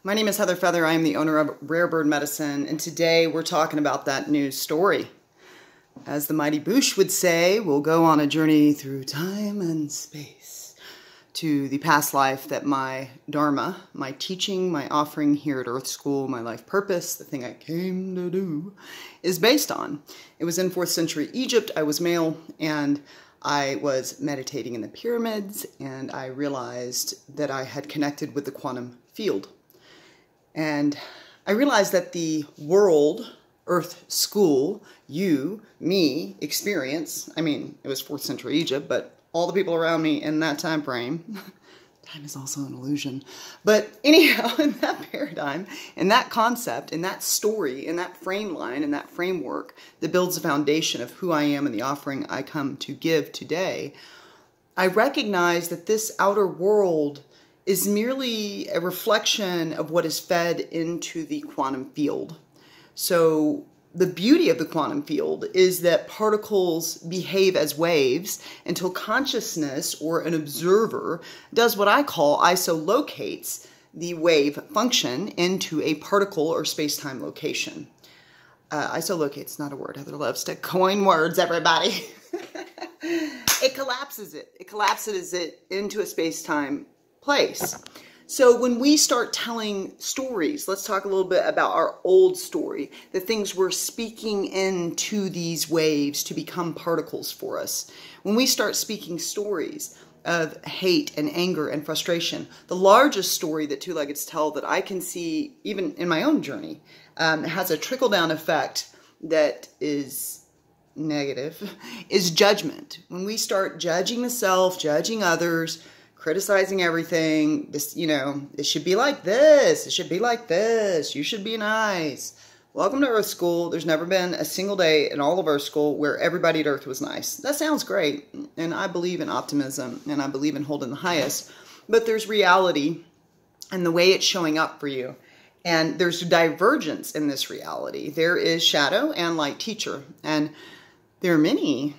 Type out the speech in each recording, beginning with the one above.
My name is Heather Feather. I am the owner of Rare Bird Medicine, and today we're talking about that news story. As the mighty Bush would say, we'll go on a journey through time and space to the past life that my dharma, my teaching, my offering here at Earth School, my life purpose, the thing I came to do, is based on. It was in 4th century Egypt. I was male, and I was meditating in the pyramids, and I realized that I had connected with the quantum field. And I realized that the world, Earth School, you, me, experience, I mean, it was 4th century Egypt, but all the people around me in that time frame, time is also an illusion. But anyhow, in that paradigm, in that concept, in that story, in that frame line, in that framework that builds the foundation of who I am and the offering I come to give today, I recognize that this outer world is merely a reflection of what is fed into the quantum field. So the beauty of the quantum field is that particles behave as waves until consciousness or an observer does what I call isolocates the wave function into a particle or space-time location. Isolocate's not a word. Heather loves to coin words, everybody. It collapses it. It collapses it into a space-time place. So when we start telling stories, let's talk a little bit about our old story, the things we're speaking into these waves to become particles for us. When we start speaking stories of hate and anger and frustration, the largest story that two-leggeds tell that I can see even in my own journey has a trickle-down effect that is negative, is judgment. When we start judging the self, judging others, criticizing everything, this, it should be like this, it should be like this, you should be nice. Welcome to Earth School. There's never been a single day in all of Earth School where everybody at Earth was nice. That sounds great, and I believe in optimism, and I believe in holding the highest, but there's reality and the way it's showing up for you. And there's divergence in this reality. There is shadow and light teacher, and there are many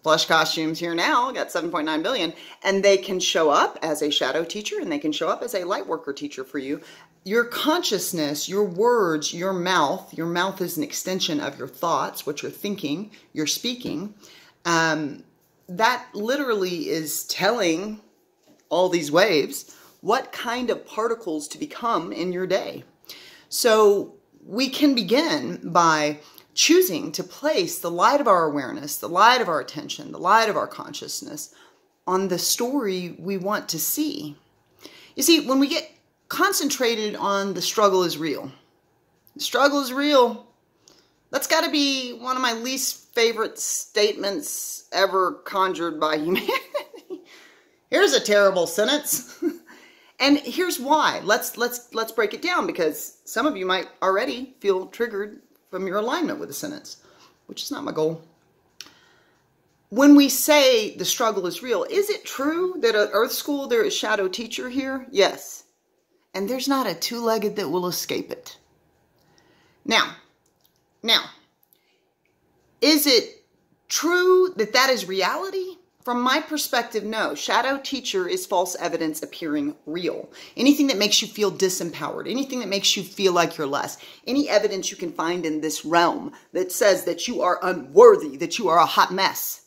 flesh costumes here now, got 7.9 billion, and they can show up as a shadow teacher and they can show up as a light worker teacher for you. Your consciousness, your words, your mouth is an extension of your thoughts, what you're thinking, you're speaking. That literally is telling all these waves what kind of particles to become in your day. So we can begin by choosing to place the light of our awareness, the light of our attention, the light of our consciousness on the story we want to see. You see, when we get concentrated on the struggle is real, the struggle is real, that's got to be one of my least favorite statements ever conjured by humanity. Here's a terrible sentence. And here's why. Let's break it down, because some of you might already feel triggered from your alignment with the sentence, which is not my goal. When we say the struggle is real, is it true that at Earth School there is shadow teacher here? Yes. And there's not a two-legged that will escape it. Now, is it true that that is reality? From my perspective, no. Shadow teacher is false evidence appearing real. Anything that makes you feel disempowered, anything that makes you feel like you're less, any evidence you can find in this realm that says that you are unworthy, that you are a hot mess,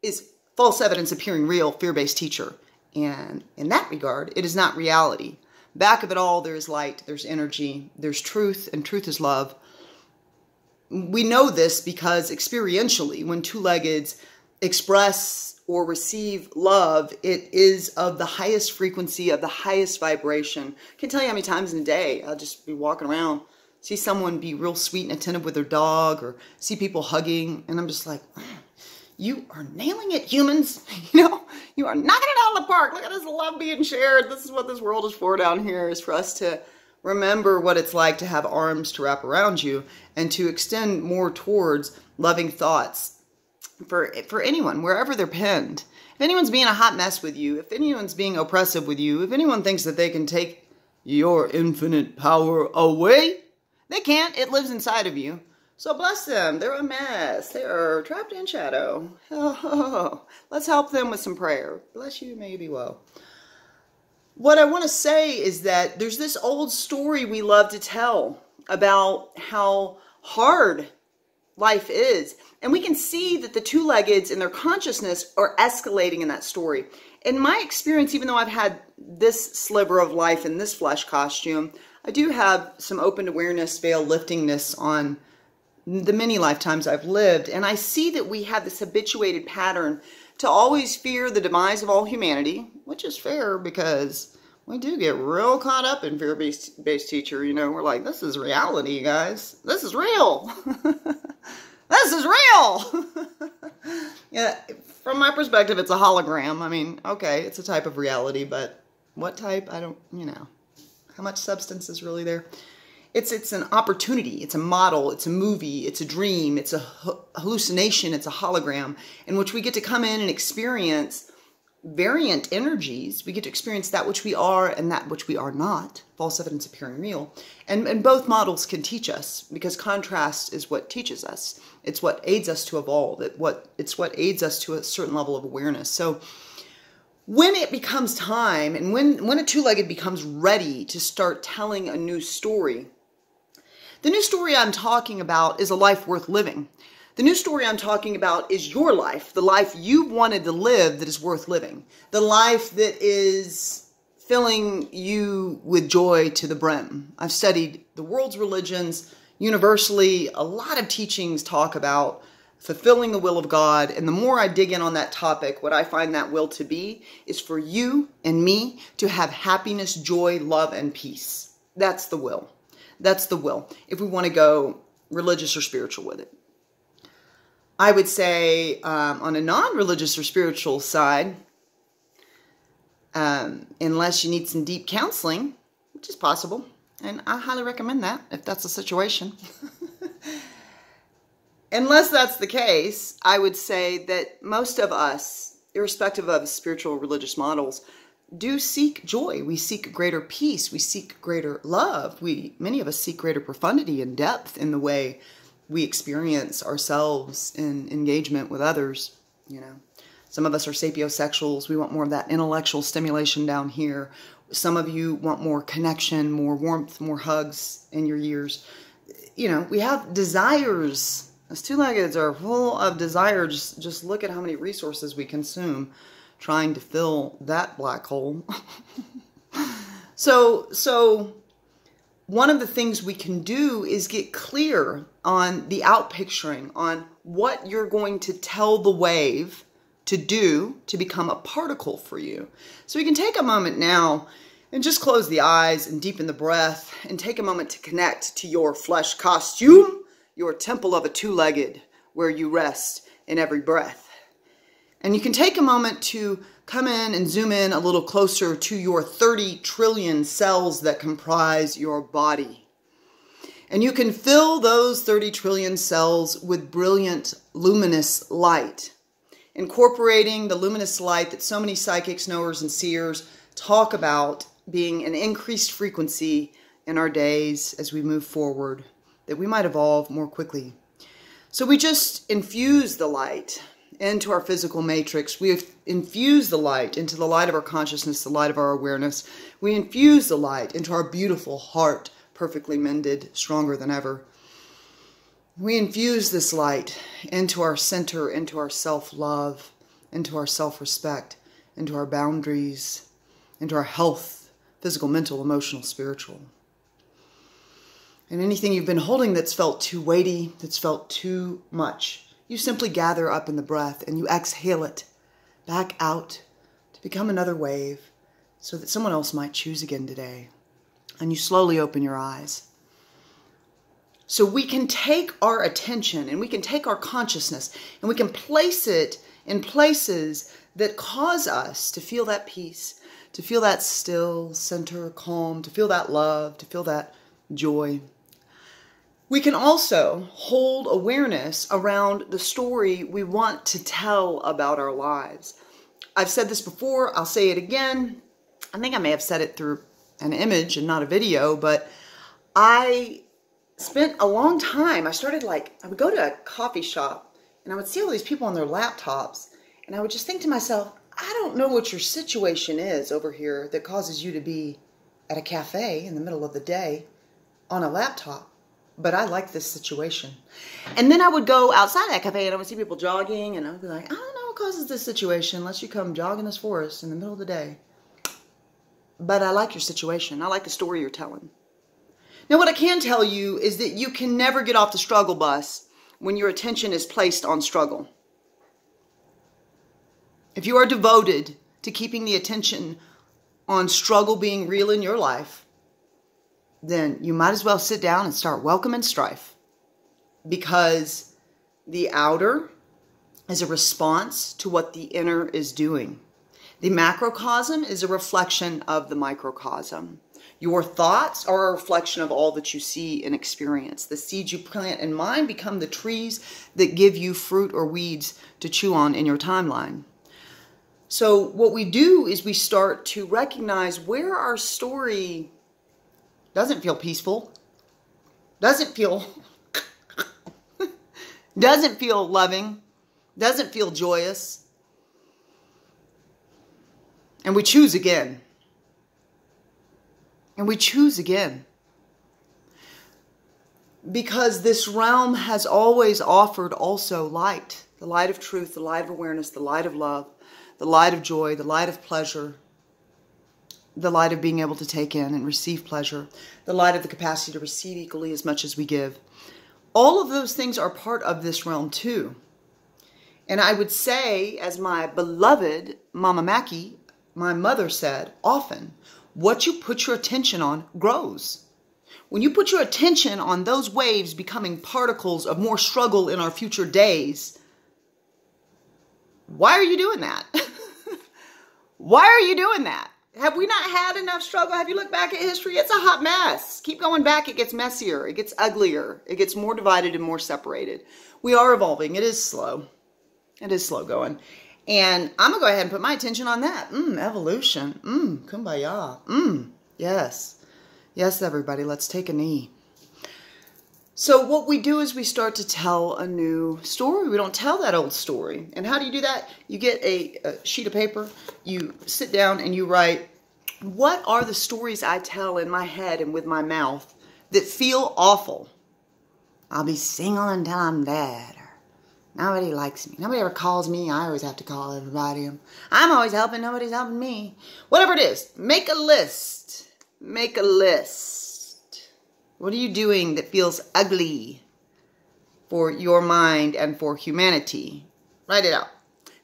is false evidence appearing real, fear-based teacher. And in that regard, it is not reality. Back of it all, there is light, there's energy, there's truth, and truth is love. We know this because experientially, when two-leggeds express or receive love, it is of the highest frequency, of the highest vibration. I can't tell you how many times in a day I'll just be walking around, see someone be real sweet and attentive with their dog, or see people hugging, and I'm just like, you are nailing it, humans. You are knocking it out of the park. Look at this love being shared. This is what this world is for down here, is for us to remember what it's like to have arms to wrap around you and to extend more towards loving thoughts for anyone, wherever they're penned. If anyone's being a hot mess with you, if anyone's being oppressive with you, if anyone thinks that they can take your infinite power away, they can't. It lives inside of you. So bless them. They're a mess. They are trapped in shadow. Oh, let's help them with some prayer. Bless you, may you be well. What I want to say is that there's this old story we love to tell about how hard life is. And we can see that the two-leggeds in their consciousness are escalating in that story. In my experience, even though I've had this sliver of life in this flesh costume, I do have some open awareness, veil liftingness on the many lifetimes I've lived. And I see that we have this habituated pattern to always fear the demise of all humanity, which is fair because we do get real caught up in fear-based teacher. You know, we're like, this is reality, guys. This is real. This is real. Yeah, from my perspective, it's a hologram. I mean, okay, it's a type of reality, but what type? I don't, you know, how much substance is really there? It's an opportunity, it's a model, it's a movie, it's a dream, it's a hallucination, it's a hologram in which we get to come in and experience variant energies. We get to experience that which we are and that which we are not, false evidence appearing real. And both models can teach us, because contrast is what teaches us. It's what aids us to evolve. It's what aids us to a certain level of awareness. So when it becomes time, and when a two-legged becomes ready to start telling a new story, the new story I'm talking about is a life worth living. The new story I'm talking about is your life, the life you've wanted to live that is worth living, the life that is filling you with joy to the brim. I've studied the world's religions. Universally, a lot of teachings talk about fulfilling the will of God, and the more I dig in on that topic, what I find that will to be is for you and me to have happiness, joy, love, and peace. That's the will. That's the will, if we want to go religious or spiritual with it. I would say on a non-religious or spiritual side, unless you need some deep counseling, which is possible, and I highly recommend that if that's the situation. Unless that's the case, I would say that most of us, irrespective of spiritual or religious models, do seek joy. We seek greater peace. We seek greater love. Many of us seek greater profundity and depth in the way we experience ourselves in engagement with others. You know, some of us are sapiosexuals. We want more of that intellectual stimulation down here. Some of you want more connection, more warmth, more hugs in your years. You know, we have desires. As two-leggeds are full of desire. Just look at how many resources we consume trying to fill that black hole. So one of the things we can do is get clear on the outpicturing, on what you're going to tell the wave to do to become a particle for you. So we can take a moment now and just close the eyes and deepen the breath and take a moment to connect to your flesh costume, your temple of a two-legged, where you rest in every breath. And you can take a moment to come in and zoom in a little closer to your 30 trillion cells that comprise your body. And you can fill those 30 trillion cells with brilliant, luminous light, incorporating the luminous light that so many psychics, knowers, and seers talk about being an increased frequency in our days as we move forward, that we might evolve more quickly. So we just infuse the light into our physical matrix. We infuse the light into the light of our consciousness, the light of our awareness. We infuse the light into our beautiful heart, perfectly mended, stronger than ever. We infuse this light into our center, into our self-love, into our self-respect, into our boundaries, into our health, physical, mental, emotional, spiritual. And anything you've been holding that's felt too weighty, that's felt too much, you simply gather up in the breath and you exhale it back out to become another wave so that someone else might choose again today. And you slowly open your eyes. So we can take our attention and we can take our consciousness and we can place it in places that cause us to feel that peace, to feel that still center, calm, to feel that love, to feel that joy. We can also hold awareness around the story we want to tell about our lives. I've said this before, I'll say it again. I think I may have said it through an image and not a video, but I spent a long time, I would go to a coffee shop and I would see all these people on their laptops and I would just think to myself, I don't know what your situation is over here that causes you to be at a cafe in the middle of the day on a laptop, but I like this situation. And then I would go outside that cafe and I would see people jogging and I would be like, I don't know what causes this situation unless you come jogging this forest in the middle of the day. But I like your situation. I like the story you're telling. Now, what I can tell you is that you can never get off the struggle bus when your attention is placed on struggle. If you are devoted to keeping the attention on struggle being real in your life, then you might as well sit down and start welcoming strife. Because the outer is a response to what the inner is doing. The macrocosm is a reflection of the microcosm. Your thoughts are a reflection of all that you see and experience. The seeds you plant in mind become the trees that give you fruit or weeds to chew on in your timeline. So what we do is we start to recognize where our story doesn't feel peaceful, doesn't feel loving, doesn't feel joyous. And we choose again. And we choose again. Because this realm has always offered also light. The light of truth, the light of awareness, the light of love, the light of joy, the light of pleasure, the light of being able to take in and receive pleasure, the light of the capacity to receive equally as much as we give. All of those things are part of this realm too. And I would say, as my beloved Mama Mackie, my mother said often, what you put your attention on grows. When you put your attention on those waves becoming particles of more struggle in our future days, why are you doing that? Why are you doing that? Have we not had enough struggle? Have you looked back at history? It's a hot mess. Keep going back. It gets messier. It gets uglier. It gets more divided and more separated. We are evolving. It is slow. It is slow going. And I'm going to go ahead and put my attention on that. Evolution. Kumbaya. Yes. Yes, everybody. Let's take a knee. So what we do is we start to tell a new story. We don't tell that old story. And how do you do that? You get a sheet of paper. You sit down and you write, what are the stories I tell in my head and with my mouth that feel awful? I'll be single until I'm dead. Nobody likes me. Nobody ever calls me. I always have to call everybody. I'm always helping. Nobody's helping me. Whatever it is, make a list. Make a list. What are you doing that feels ugly for your mind and for humanity? Write it out.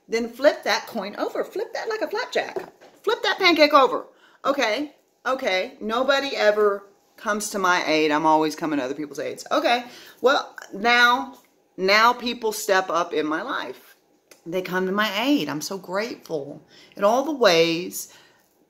Then flip that coin over. Flip that like a flapjack. Flip that pancake over. Okay. Okay. Nobody ever comes to my aid. I'm always coming to other people's aids. Okay. Well, now people step up in my life. They come to my aid. I'm so grateful. In all the ways,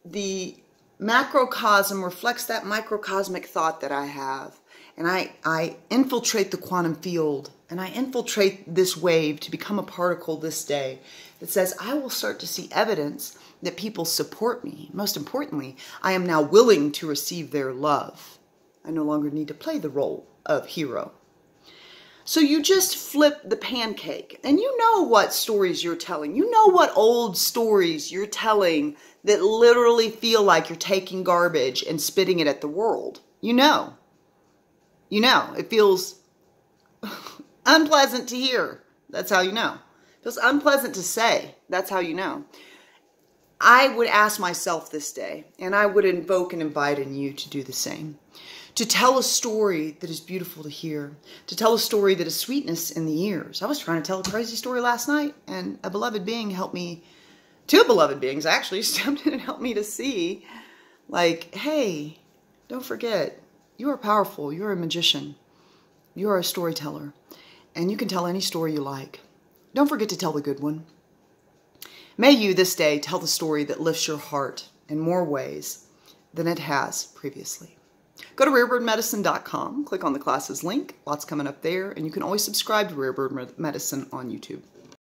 the macrocosm reflects that microcosmic thought that I have. And I infiltrate the quantum field. And I infiltrate this wave to become a particle this day that says, I will start to see evidence that people support me. Most importantly, I am now willing to receive their love. I no longer need to play the role of hero. So you just flip the pancake and you know what stories you're telling. You know what old stories you're telling that literally feel like you're taking garbage and spitting it at the world. You know. You know. It feels unpleasant to hear. That's how you know. It feels unpleasant to say. That's how you know. I would ask myself this day, and I would invoke and invite in you to do the same. To tell a story that is beautiful to hear. To tell a story that is sweetness in the ears. I was trying to tell a crazy story last night, and a beloved being helped me. Two beloved beings actually stepped in and helped me to see, like, hey, don't forget, you are powerful. You're a magician. You are a storyteller. And you can tell any story you like. Don't forget to tell the good one. May you this day tell the story that lifts your heart in more ways than it has previously. Go to rarebirdmedicine.com, click on the classes link, lots coming up there, and you can always subscribe to Rare Bird Medicine on YouTube.